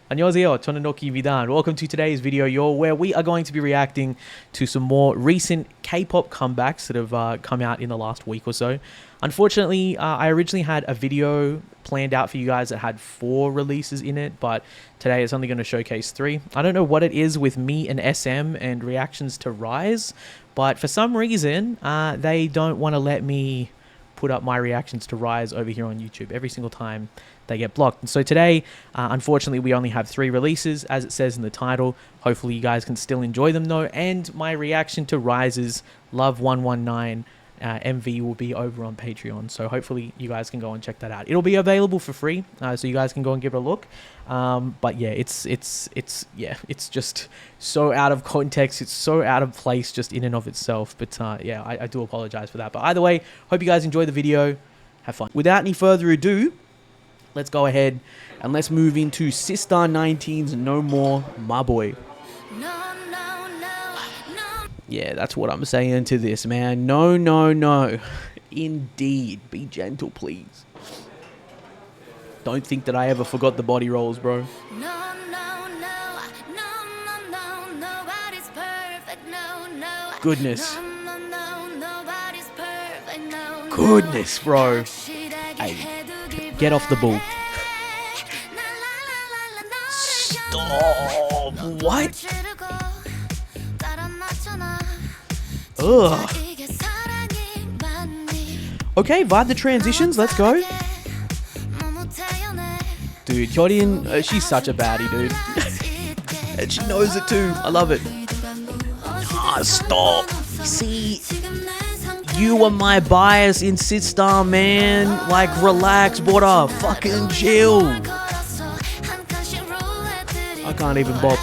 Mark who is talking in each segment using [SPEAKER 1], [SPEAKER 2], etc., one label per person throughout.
[SPEAKER 1] 안녕하세요, 저는 Noki입니다. Welcome to today's video, where we are going to be reacting to some more recent K-pop comebacks that have come out in the last week or so. Unfortunately, I originally had a video planned out for you guys that had 4 releases in it, but today it's only going to showcase 3. I don't know what it is with me and SM and reactions to Rise, but for some reason, they don't want to let me put up my reactions to Rise over here on YouTube. Every single time they get blocked. And so today, unfortunately, we only have 3 releases, as it says in the title. Hopefully you guys can still enjoy them though. And my reaction to Rise's Love 119 MV will be over on Patreon. So hopefully you guys can go and check that out. It'll be available for free, so you guys can go and give it a look. But yeah, it's just so out of context. It's so out of place just in and of itself. But yeah, I do apologize for that. But either way, hope you guys enjoy the video. Have fun. Without any further ado, let's go ahead and let's move into SISTAR 19's No More, My Boy. Yeah, that's what I'm saying to this, man. No, no, no. Indeed. Be gentle, please. Don't think that I ever forgot the body rolls, bro. Goodness. Goodness, bro. Hey, get off the bull. Stop. What? Ugh. Okay, vibe the transitions. Let's go. Dude, Hyodin, she's such a baddie, dude. And she knows it too. I love it. Ah, stop. See, you were my bias in SISTAR, man. Like, relax, brother. Fucking chill. I can't even bop.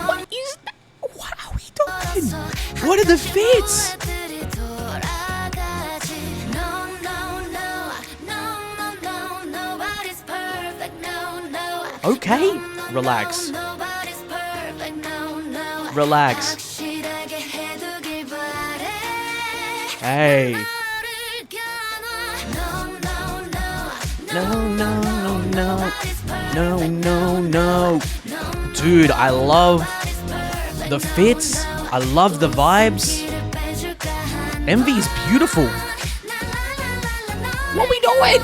[SPEAKER 1] What is that? What are we doing? What are the fits? Okay, relax. Relax. Hey. No, no, no, no. No, no, no. Dude, I love the fits. I love the vibes. MV is beautiful. What we doing?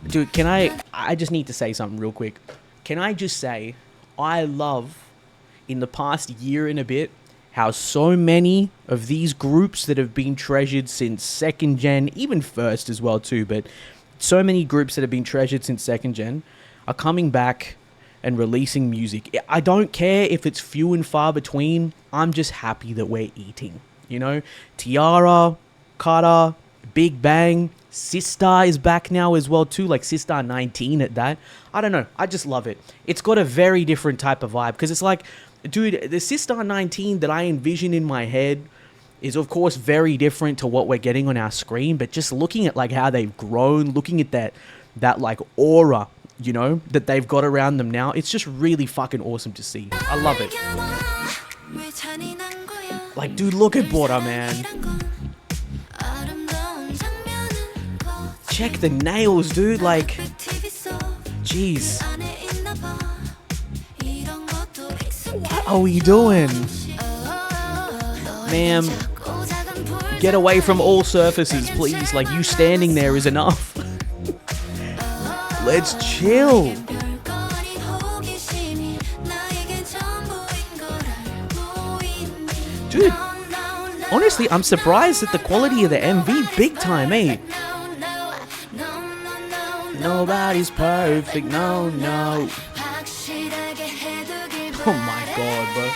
[SPEAKER 1] Dude, can I just need to say something real quick. Can I just say, I love, in the past year and a bit, how so many of these groups that have been treasured since 2nd gen, even 1st as well too, but so many groups that have been treasured since 2nd gen are coming back and releasing music. I don't care if it's few and far between. I'm just happy that we're eating, you know? Tiara, Kara, Big Bang, SISTAR is back now as well too, like SISTAR 19 at that. I don't know, I just love it. It's got a very different type of vibe, because it's like, dude, the SISTAR 19 that I envision in my head is of course very different to what we're getting on our screen, but just looking at like how they've grown, looking at that like aura, you know, that they've got around them now, it's just really fucking awesome to see. I love it. Like, dude, look at Bora, man. Check the nails, dude, like, jeez. What are we doing? Ma'am, get away from all surfaces, please. Like, you standing there is enough. Let's chill. Dude, honestly, I'm surprised at the quality of the MV. Big time, eh? Nobody's perfect, no, no. Oh my god, bro.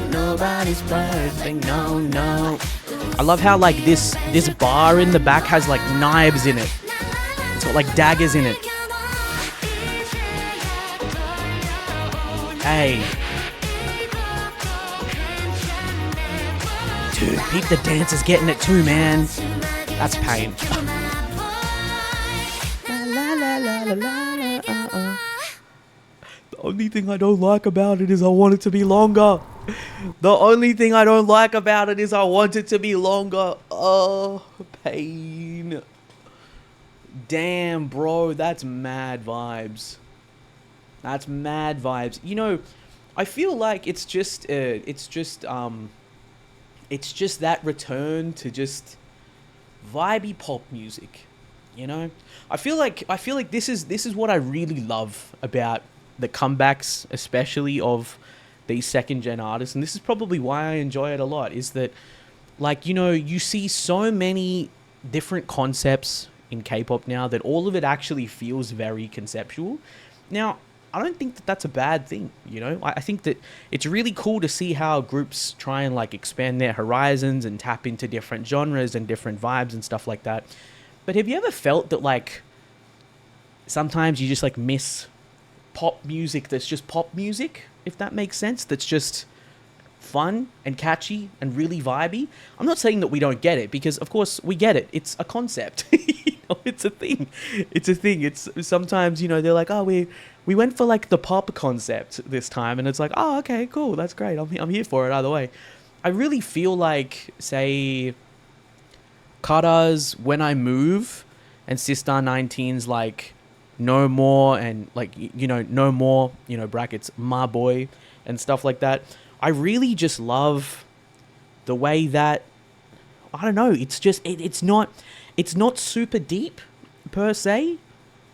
[SPEAKER 1] Nobody's perfect, no, no. I love how like this bar in the back has like knives in it. It's got like daggers in it. Hey. Dude, peep the dancers getting it too, man. That's pain. La, la, la, la, la, la. The only thing I don't like about it is I want it to be longer. The only thing I don't like about it is I want it to be longer. Oh, pain. Damn, bro, that's mad vibes. That's mad vibes. You know, I feel like it's just that return to just vibey pop music. You know, I feel like this is what I really love about the comebacks, especially of these second gen artists, and this is probably why I enjoy it a lot. Is that, like, you know, you see so many different concepts in K-pop now that all of it actually feels very conceptual. Now, I don't think that that's a bad thing, you know? I think that it's really cool to see how groups try and, like, expand their horizons and tap into different genres and different vibes and stuff like that. But have you ever felt that, like, sometimes you just, like, miss pop music that's just pop music, if that makes sense? That's just fun and catchy and really vibey. I'm not saying that we don't get it, because, of course, we get it. It's a concept. You know, it's a thing. It's a thing. It's sometimes, you know, they're like, oh, we went for, like, the pop concept this time, and it's like, oh, okay, cool, that's great. I'm here for it either way. I really feel like, say, Kara's When I Move and SISTAR 19's, like, No More, and, like, you know, No More, you know, brackets, My Boy, and stuff like that. I really just love the way that, I don't know, it's just, it's not super deep, per se.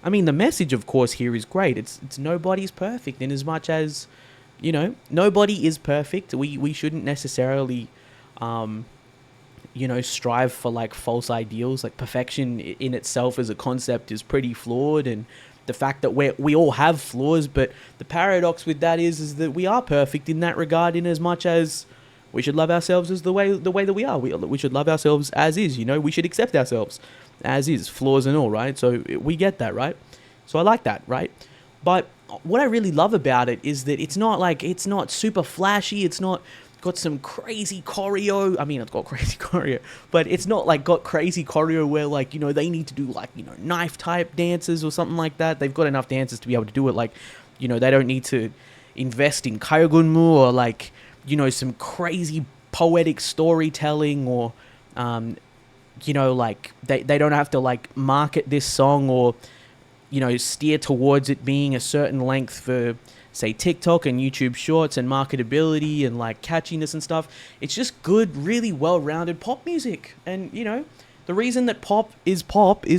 [SPEAKER 1] I mean, the message, of course, here is great. It's nobody's perfect, in as much as, you know, nobody is perfect. We shouldn't necessarily, you know, strive for, like, false ideals. Like, perfection in itself as a concept is pretty flawed, and the fact that we all have flaws, but the paradox with that is that we are perfect in that regard, in as much as we should love ourselves as the way that we are. We should love ourselves as is, you know. We should accept ourselves as is, flaws and all, right? So we get that, right? So I like that, right? But what I really love about it is that it's not super flashy. It's not got some crazy choreo. I mean, it's got crazy choreo, but it's not, like, got crazy choreo where, like, you know, they need to do, like, you know, knife type dances or something like that. They've got enough dancers to be able to do it. Like, you know, they don't need to invest in kyogunmu or, like, you know, some crazy poetic storytelling, or you know, like, they don't have to, like, market this song, or, you know, steer towards it being a certain length for, say, TikTok and YouTube Shorts and marketability and, like, catchiness and stuff. It's just good, really well-rounded pop music. And, you know, the reason that pop is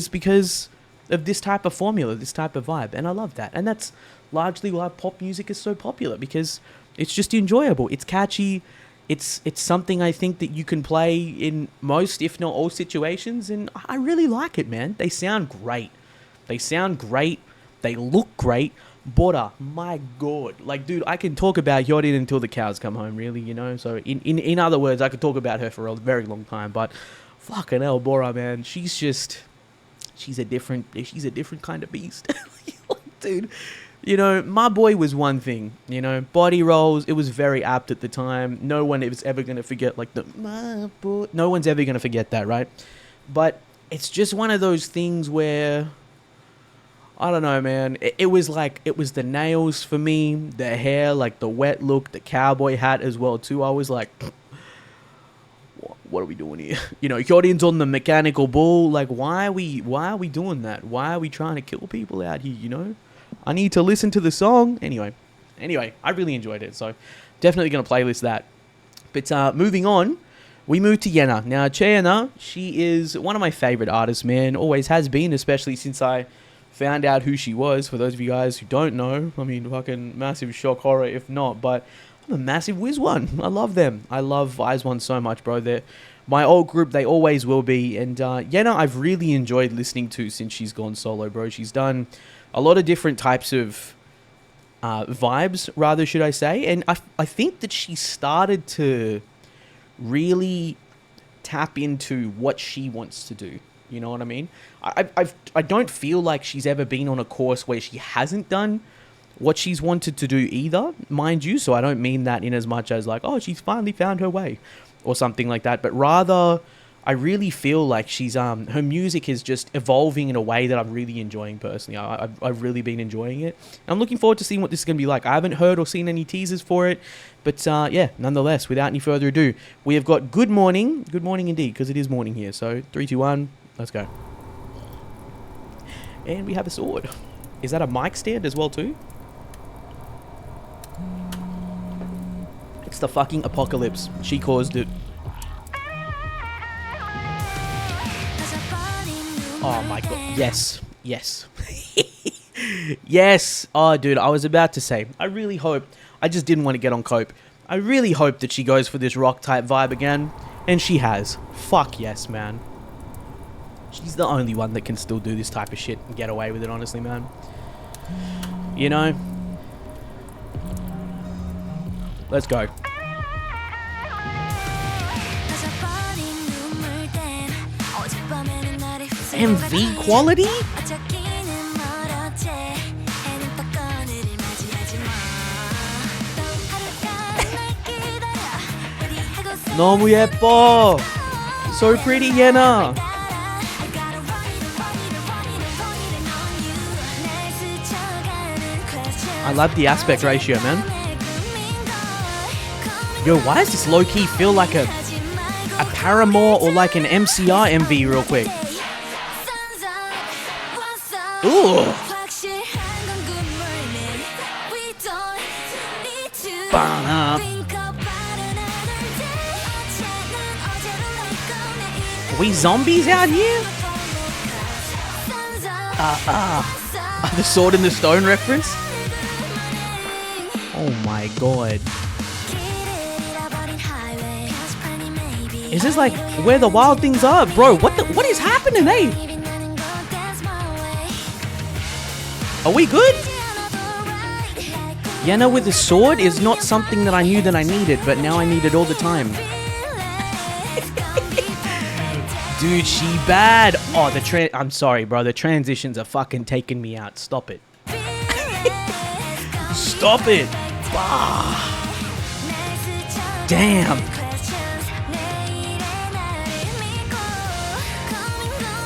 [SPEAKER 1] because of this type of formula, this type of vibe. And I love that. And that's largely why pop music is so popular, because it's just enjoyable. It's catchy. It's something I think that you can play in most, if not all, situations. And I really like it, man. They sound great. They look great. Bora, my god. Like, dude, I can talk about Yunjin until the cows come home, really, you know? So, in other words, I could talk about her for a very long time, but fucking hell, Bora, man, she's a different kind of beast. Dude, you know, My Boy was one thing, you know, body rolls, it was very apt at the time. No one is ever going to forget, like, My Boy. No one's ever going to forget that, right? But it's just one of those things where, I don't know, man. It was the nails for me, the hair, like the wet look, the cowboy hat as well too. I was like, what are we doing here? You know, Hyodin's on the mechanical bull. Like, why are we doing that? Why are we trying to kill people out here? You know, I need to listen to the song anyway. I really enjoyed it, so definitely gonna playlist that. But moving on, we move to YENA. Now, YENA, she is one of my favorite artists, man. Always has been, especially since I found out who she was. For those of you guys who don't know, I mean, fucking massive shock horror if not, but I'm a massive Wiz1. I love them. I love Wiz1 so much, bro. They're my old group. They always will be. And YENA, I've really enjoyed listening to since she's gone solo, bro. She's done a lot of different types of vibes, rather, should I say. And I think that she started to really tap into what she wants to do. You know what I mean? I don't feel like she's ever been on a course where she hasn't done what she's wanted to do either, mind you. So I don't mean that in as much as, like, oh, she's finally found her way or something like that. But rather, I really feel like she's her music is just evolving in a way that I'm really enjoying personally. I've really been enjoying it. I'm looking forward to seeing what this is going to be like. I haven't heard or seen any teasers for it, but yeah, nonetheless, without any further ado, we have got Good Morning indeed, because it is morning here. So 3, 2, 1, let's go. And we have a sword. Is that a mic stand as well too? It's the fucking apocalypse. She caused it. Oh my god. Yes. Yes. Yes. Oh, dude, I was about to say, I really hope, I just didn't want to get on cope. I really hope that she goes for this rock type vibe again. And she has. Fuck yes, man. She's the only one that can still do this type of shit and get away with it, honestly, man. You know? Let's go. MV quality? 너무 예뻐. So pretty, Yena. I love the aspect ratio, man. Yo, why does this low-key feel like a Paramore or like an MCR MV real quick? Ooh. Are we zombies out here? The Sword in the Stone reference? Oh my god. Is this like where the wild things are? Bro, what is happening, eh? Are we good? Yena with a sword is not something that I knew that I needed, but now I need it all the time. Dude, she bad. Oh, I'm sorry, bro. The transitions are fucking taking me out. Stop it. Stop it. Bah. Damn.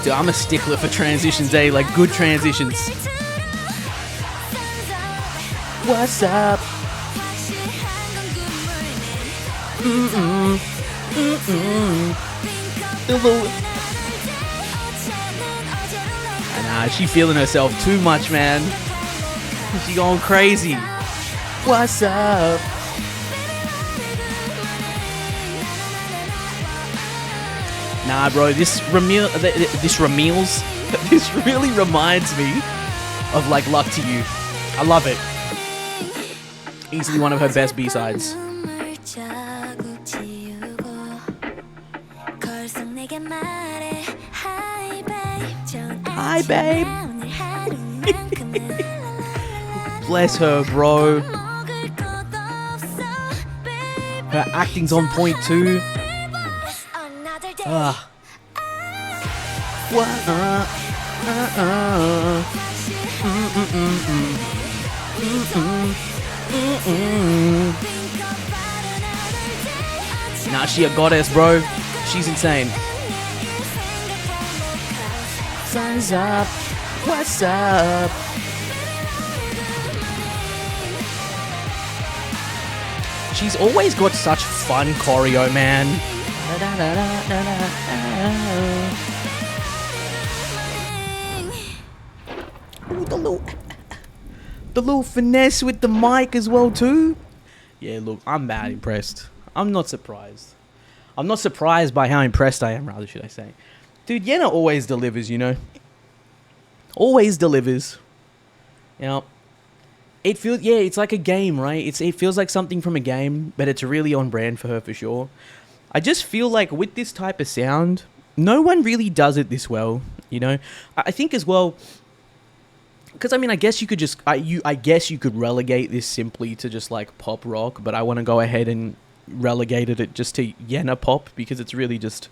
[SPEAKER 1] Dude, I'm a stickler for transitions, eh? Like good transitions. What's up? Nah, she feeling herself too much, man. She going crazy. What's up? Nah, bro, this really reminds me of like Luck to You. I love it. Easily one of her best B-sides. Hi, babe. Bless her, bro. Her acting's on point too. Nah, she a goddess, bro. She's insane. Sun's up. What's up? She's always got such fun choreo, man. Ooh, the little finesse with the mic as well too. Yeah, look, I'm mad impressed. I'm not surprised. I'm not surprised by how impressed I am, rather, should I say. Dude, Yena always delivers, you know. Always delivers. You know, it feels, yeah, it's like a game, right? It feels like something from a game, but it's really on brand for her for sure. I just feel like with this type of sound, no one really does it this well, you know. I think as well, because I mean, I guess you could just, I guess you could relegate this simply to just like pop rock, but I want to go ahead and relegate it just to Yena pop, because it's really just,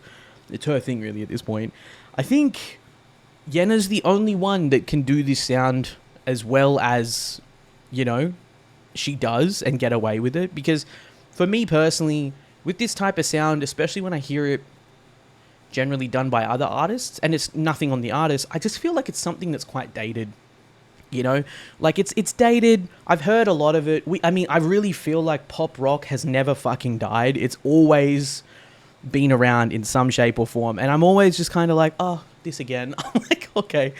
[SPEAKER 1] it's her thing really at this point. I think Yena's the only one that can do this sound as well as, you know, she does and get away with it. Because for me personally, with this type of sound, especially when I hear it generally done by other artists, and it's nothing on the artist. I just feel like it's something that's quite dated. You know, like it's dated. I've heard a lot of it. I really feel like pop rock has never fucking died. It's always been around in some shape or form, and I'm always just kind of like, oh, this again. I'm like, okay,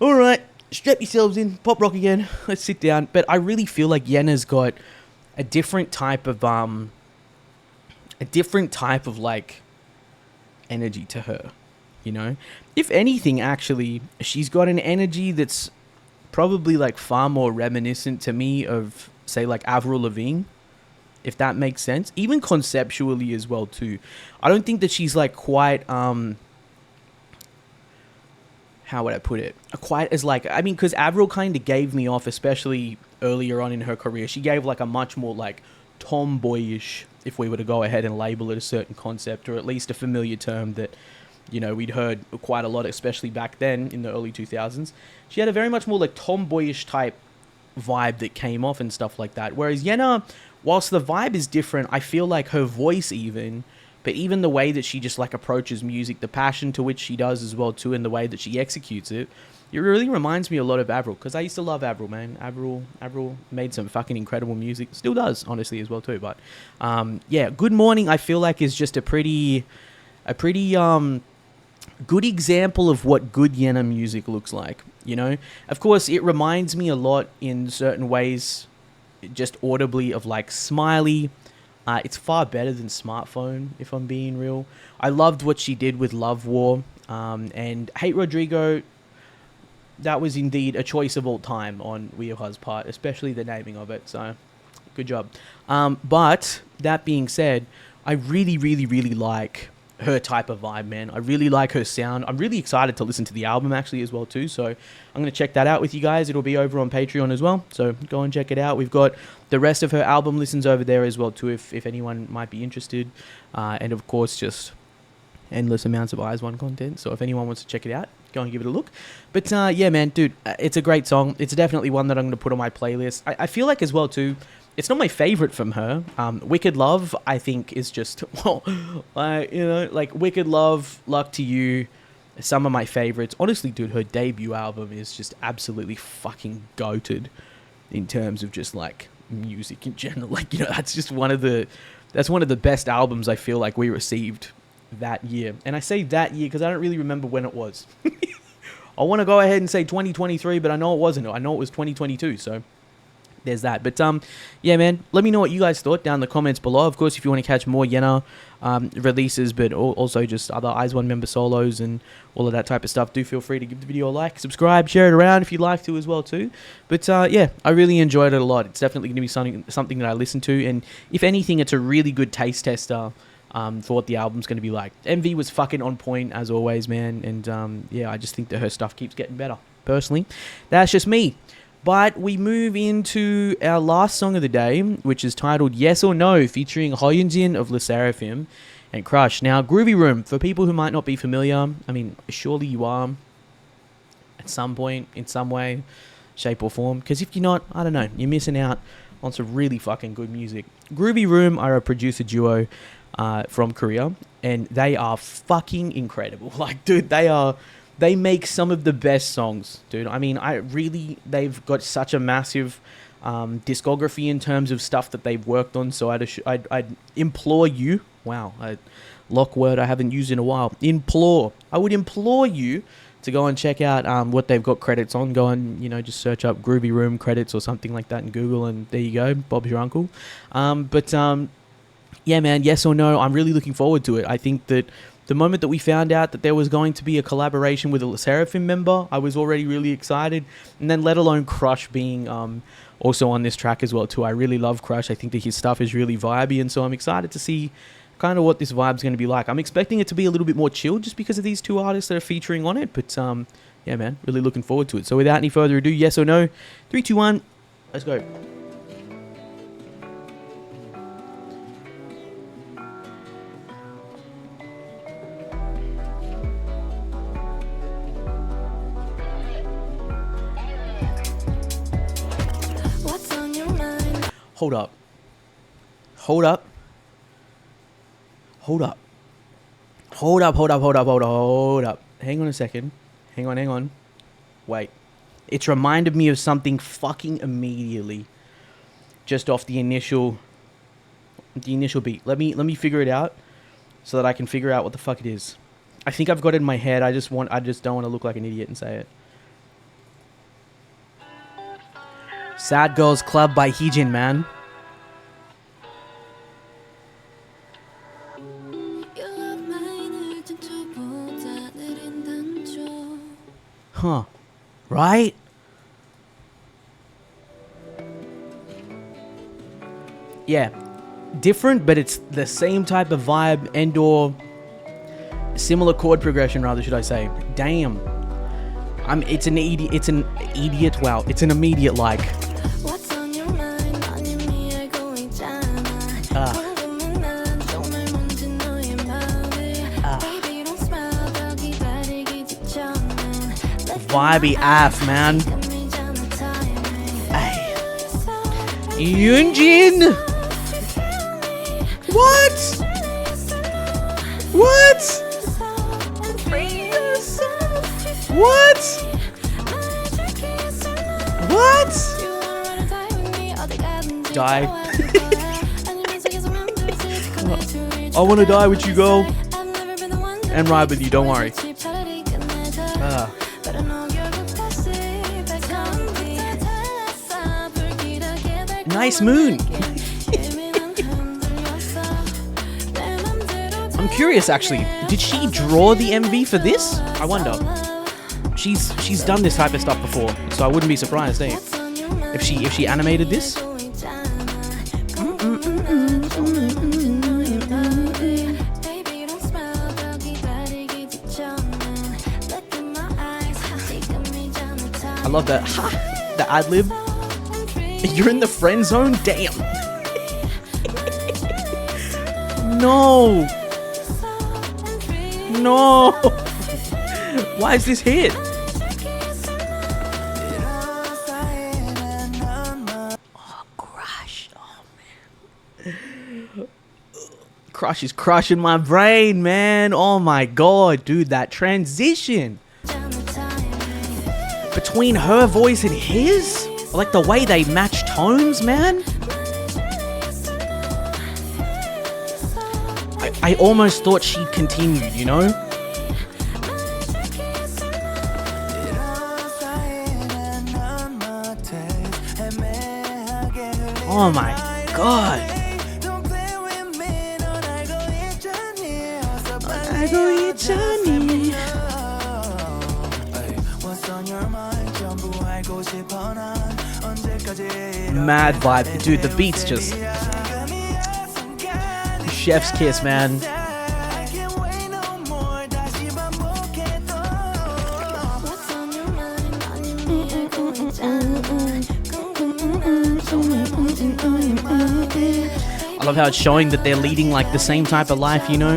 [SPEAKER 1] all right, strap yourselves in, pop rock again. Let's sit down. But I really feel like YENA's got a different type of like energy to her. You know, if anything, actually, she's got an energy that's probably like far more reminiscent to me of, say, like Avril Lavigne, if that makes sense. Even conceptually as well too. I don't think that she's like quite how would I put it? Quite as like, I mean, because Avril kind of gave me off, especially earlier on in her career. She gave like a much more like tomboyish, if we were to go ahead and label it a certain concept, or at least a familiar term that, you know, we'd heard quite a lot, especially back then in the early 2000s. She had a very much more like tomboyish type vibe that came off and stuff like that. Whereas YENA, whilst the vibe is different, I feel like her voice but even the way that she just like approaches music, the passion to which she does as well too, and the way that she executes it, it really reminds me a lot of Avril, because I used to love Avril, man. Avril made some fucking incredible music. Still does, honestly, as well too. But yeah, Good Morning, I feel like is just a pretty good example of what good YENA music looks like, you know? Of course, it reminds me a lot in certain ways, just audibly, of like Smiley. It's far better than Smartphone, if I'm being real. I loved what she did with Love War, and Hate Rodrigo. That was indeed a choice of all time on Wheelha's part, especially the naming of it, so good job. But that being said, I really, really, really like her type of vibe, man. I really like her sound. I'm really excited to listen to the album actually as well too, so I'm going to check that out with you guys. It'll be over on Patreon as well, so go and check it out. We've got the rest of her album listens over there as well too, if anyone might be interested, and of course just endless amounts of Eyes One content, so if anyone wants to check it out, go and give it a look. But yeah, man, dude, it's a great song. It's definitely one that I'm going to put on my playlist. I feel like as well too, it's not my favorite from her. Wicked Love, I think, is just, well, you know, like Wicked Love, Luck to You, some of my favorites. Honestly, dude, her debut album is just absolutely fucking goated in terms of just like music in general. Like, you know, that's one of the best albums I feel like we received that year. And I say that year because I don't really remember when it was. I want to go ahead and say 2023, but I know it wasn't. I know it was 2022, so there's that. But yeah, man, let me know what you guys thought down in the comments below. Of course, if you want to catch more YENA releases, but also just other Eyes One member solos and all of that type of stuff, do feel free to give the video a like, subscribe, share it around if you'd like to as well too. But yeah, I really enjoyed it a lot. It's definitely going to be something that I listen to, and if anything, it's a really good taste tester for what the album's going to be like. MV was fucking on point as always, man, and yeah, I just think that her stuff keeps getting better. Personally, that's just me. But we move into our last song of the day, which is titled Yes or No, featuring Yunjin of SSERAFIM and Crush. Now, Groovyroom, for people who might not be familiar, I mean, surely you are at some point, in some way, shape or form. Because if you're not, I don't know, you're missing out on some really fucking good music. Groovyroom are a producer duo from Korea, and they are fucking incredible. Like, dude, they make some of the best songs, dude. I mean, they've got such a massive discography in terms of stuff that they've worked on. So I'd implore you, wow, a lock word I haven't used in a while. I would implore you to go and check out what they've got credits on. Go and, you know, just search up Groovyroom credits or something like that in Google, and there you go, Bob's your uncle. Yeah, man, Yes or No, I'm really looking forward to it. I think that the moment that we found out that there was going to be a collaboration with a SSERAFIM member, I was already really excited. And then let alone Crush being also on this track as well too. I really love Crush. I think that his stuff is really vibey, and so I'm excited to see kind of what this vibe's going to be like. I'm expecting it to be a little bit more chill just because of these two artists that are featuring on it. But yeah, man, really looking forward to it. So without any further ado, Yes or No, 3, 2, 1, let's go. Hold up. Hold up, hold up, hold up, hold up, hold up. Hang on a second. Hang on, hang on. Wait. It's reminded me of something fucking immediately. Just off the initial beat. Let me figure it out so that I can figure out what the fuck it is. I think I've got it in my head. I just don't want to look like an idiot and say it. Sad Girls Club by Yunjin, man. Huh. Right? Yeah. Different, but it's the same type of vibe and or similar chord progression, rather, should I say. Damn. It's an idiot. Wow. It's an immediate like. Vibey AF, man. Ay. Yunjin! What? What? What? What? Die. I want to die with you, girl. And ride with you, don't worry. Nice moon. I'm curious, actually. Did she draw the MV for this? I wonder. She's done this type of stuff before, so I wouldn't be surprised, eh? If she animated this. I love that. The ad lib. You're in the friend zone? Damn. No. No. Why is this hit? Oh, Crush. Oh, man. Crush is crushing my brain, man. Oh, my God. Dude, that transition between her voice and his. Like the way they match tones, man. I almost thought she'd continued, you know? Oh my God. Mad vibe. Dude, the beat's just chef's kiss, man. I love how it's showing that they're leading like the same type of life, you know?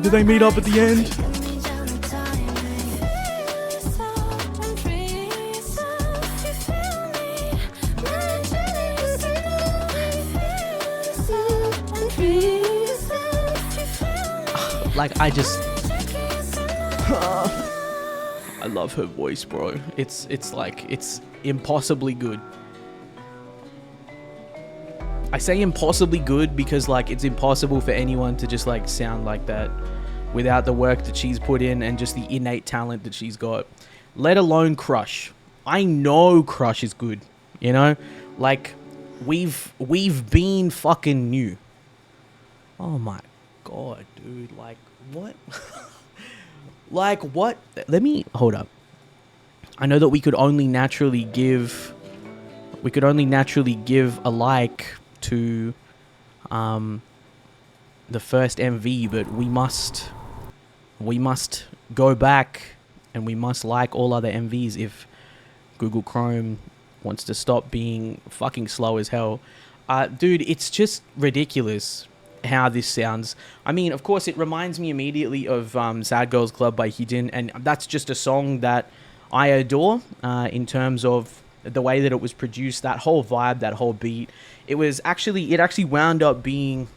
[SPEAKER 1] Do they meet up at the end? Like, I love her voice, bro. It's like, it's impossibly good. I say impossibly good because, like, it's impossible for anyone to just, like, sound like that without the work that she's put in and just the innate talent that she's got. Let alone Crush. I know Crush is good, you know? Like, we've been fucking new. Oh my God, dude. Like, what? Like, what? Let me hold up. I know that we could only naturally give a like to the first MV, but we must go back and we must like all other MVs if Google Chrome wants to stop being fucking slow as hell. Dude, it's just ridiculous how this sounds. I mean, of course, it reminds me immediately of Sad Girls Club by Yunjin, and that's just a song that I adore in terms of the way that it was produced, that whole vibe, that whole beat. It actually wound up being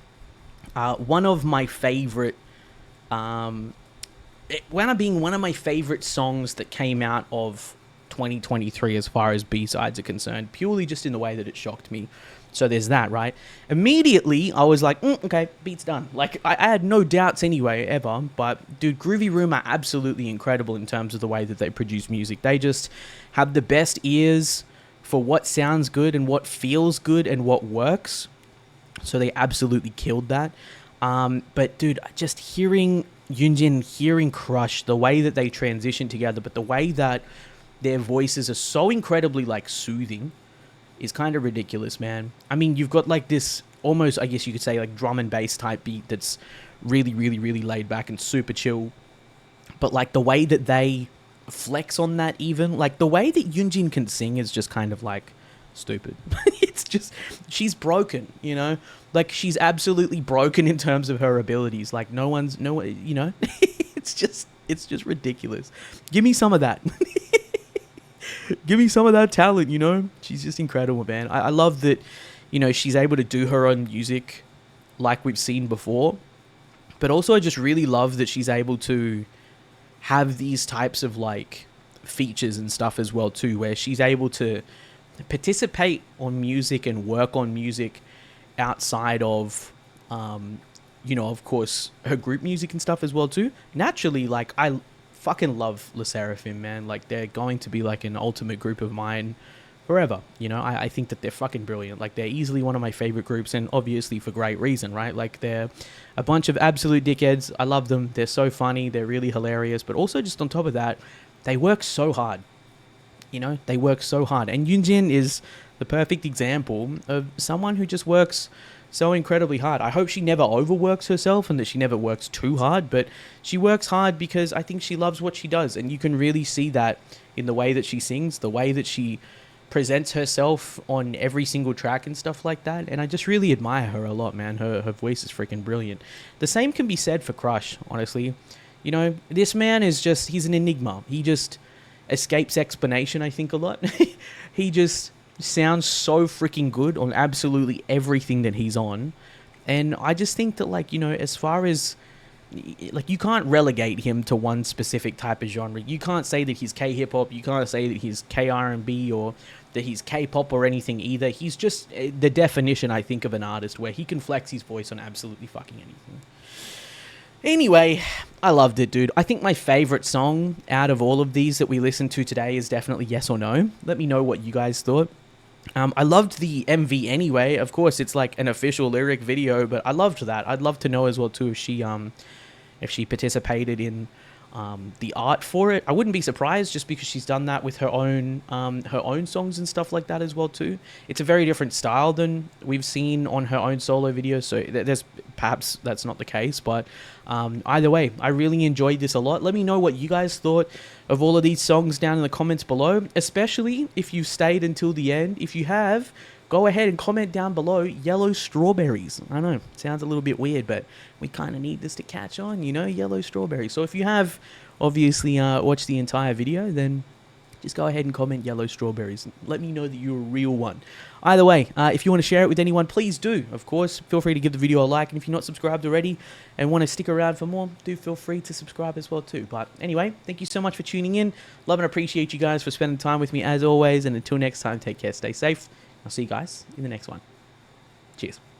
[SPEAKER 1] one of my favorite
[SPEAKER 2] It wound up being one of my favorite songs that came out of 2023 as far as B-sides are concerned, purely just in the way that it shocked me. So there's that, right? Immediately, I was like, okay, beat's done. Like, I had no doubts anyway, ever. But, dude, Groovyroom are absolutely incredible in terms of the way that they produce music. They just have the best ears for what sounds good and what feels good and what works. So they absolutely killed that. But, dude, just hearing Yunjin, hearing Crush, the way that they transition together, but the way that their voices are so incredibly, like, soothing is kind of ridiculous, man. I mean, you've got like this almost, I guess you could say, like drum and bass type beat that's really, really, really laid back and super chill. But like the way that they flex on that, even like the way that Yunjin can sing is just kind of like stupid. It's just, she's broken, you know? Like she's absolutely broken in terms of her abilities. Like you know, it's just ridiculous. Give me some of that. Give me some of that talent, you know? She's just incredible, man. I love that, you know, she's able to do her own music like we've seen before. But also I just really love that she's able to have these types of, like, features and stuff as well, too, where she's able to participate on music and work on music outside of, you know, of course, her group music and stuff as well, too. Naturally, like, I fucking love SSERAFIM, man. Like, they're going to be like an ultimate group of mine forever, you know? I think that they're fucking brilliant. Like, they're easily one of my favorite groups, and obviously for great reason, right? Like, they're a bunch of absolute dickheads. I love them. They're so funny. They're really hilarious. But also, just on top of that, they work so hard. You know? They work so hard. And Yunjin is the perfect example of someone who just works so incredibly hard. I hope she never overworks herself and that she never works too hard, but she works hard because I think she loves what she does, and you can really see that in the way that she sings, the way that she presents herself on every single track and stuff like that, and I just really admire her a lot, man. Her voice is freaking brilliant. The same can be said for Crush, honestly. You know, this man is just, he's an enigma. He just escapes explanation, I think, a lot. He just sounds so freaking good on absolutely everything that he's on. And I just think that, like, you know, as far as, like, you can't relegate him to one specific type of genre. You can't say that he's K-hip-hop. You can't say that he's K-R&B or that he's K-pop or anything either. He's just the definition, I think, of an artist where he can flex his voice on absolutely fucking anything. Anyway, I loved it, dude. I think my favorite song out of all of these that we listened to today is definitely Yes or No. Let me know what you guys thought. I loved the MV anyway. Of course, it's like an official lyric video, but I loved that. I'd love to know as well too if she participated in the art for it. I wouldn't be surprised, just because she's done that with her own songs and stuff like that as well too. It's a very different style than we've seen on her own solo videos, so there's perhaps that's not the case, but either way, I really enjoyed this a lot. Let me know what you guys thought of all of these songs down in the comments below, especially if you stayed until the end. If you have, go ahead and comment down below yellow strawberries. I know, it sounds a little bit weird, but we kind of need this to catch on, you know, yellow strawberries. So if you have obviously watched the entire video, then just go ahead and comment yellow strawberries. Let me know that you're a real one. Either way, if you want to share it with anyone, please do. Of course, feel free to give the video a like. And if you're not subscribed already and want to stick around for more, do feel free to subscribe as well too. But anyway, thank you so much for tuning in. Love and appreciate you guys for spending time with me as always. And until next time, take care, stay safe. I'll see you guys in the next one. Cheers.